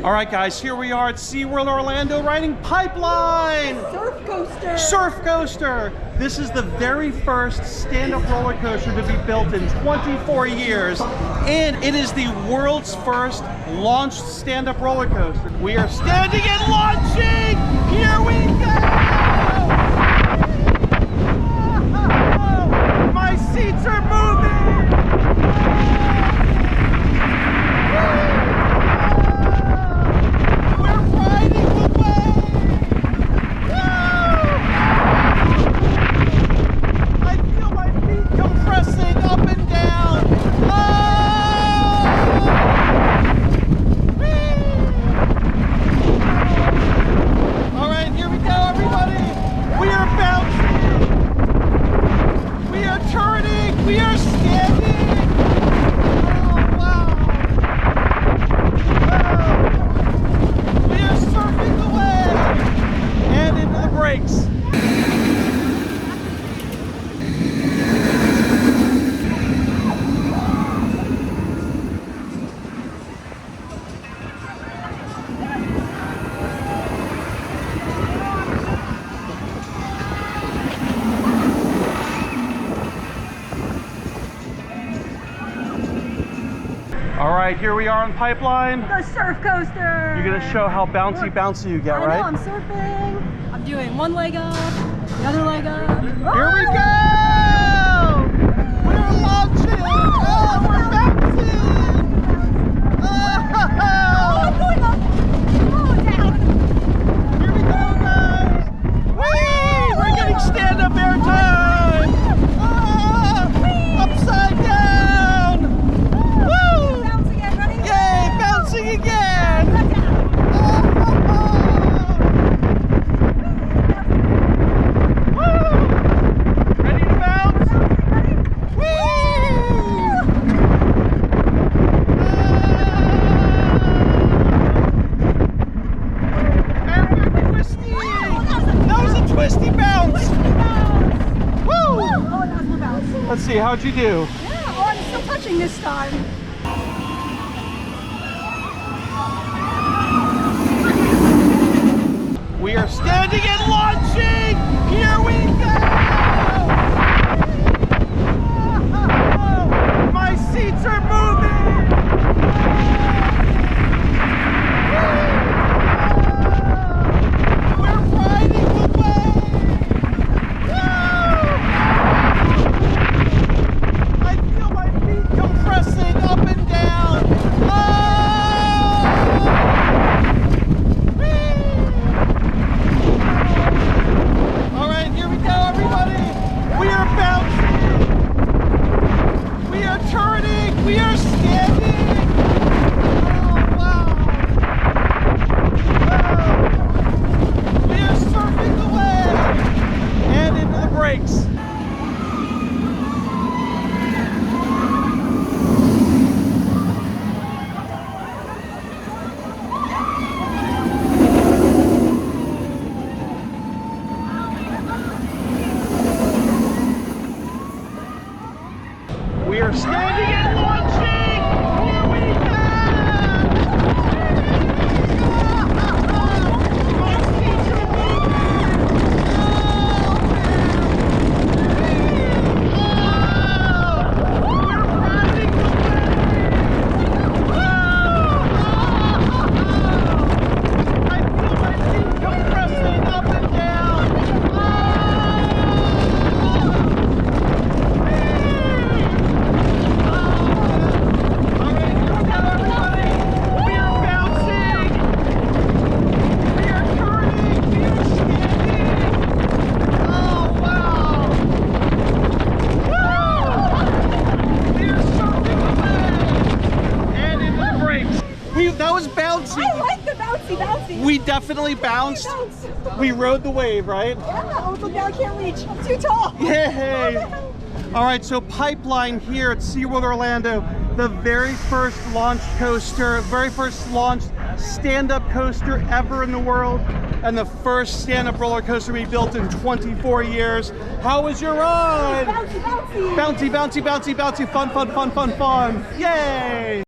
All right, guys, here we are at SeaWorld Orlando riding Pipeline. Surf coaster. Surf coaster. This is the very first stand-up roller coaster to be built in 24 years, and it is the world's first launched stand-up roller coaster. We are standing and launching. Here we go. My seats are moving. All right, here we are on Pipeline. The surf coaster. You're gonna show how bouncy you get, right? I know, I'm surfing. I'm doing one leg up, the other leg up. Here we go! We're launching! Oh, we're bouncing! Oh, I'm going up. Oh, down. here we go, guys! Whee! We're getting stand-up air time! Upside down! Woo! Bounce again, ready? Yay! Bouncing again! Ready to bounce? Whee! And we're twisty! That was a twisty bounce! Woo! Oh, that was my bounce. Let's see, how'd you do? Yeah, oh, I'm still touching this time. We are standing and launching! Here we go! My seats are moving! We're riding the wave! I feel my feet compressing up and down! All right, here we go, everybody. We are bouncing. We are turning. We are standing. Oh, wow. We are surfing the wave and into the brakes. We are standing and launching! Here we go! My seats are moving! We're riding the wave! I feel my feet compressing up and down! That was bouncy. I like the bouncy. We definitely bounced. We rode the wave, right? Yeah, oh, look now I can't reach. I'm too tall. Yay! All right, so Pipeline here at SeaWorld Orlando, the very first launched coaster, very first launched stand-up coaster ever in the world, and the first stand-up roller coaster we built in 24 years. How was your ride? Bouncy. Bouncy, bouncy, bouncy, bouncy, fun, fun, fun, fun, fun. Yay!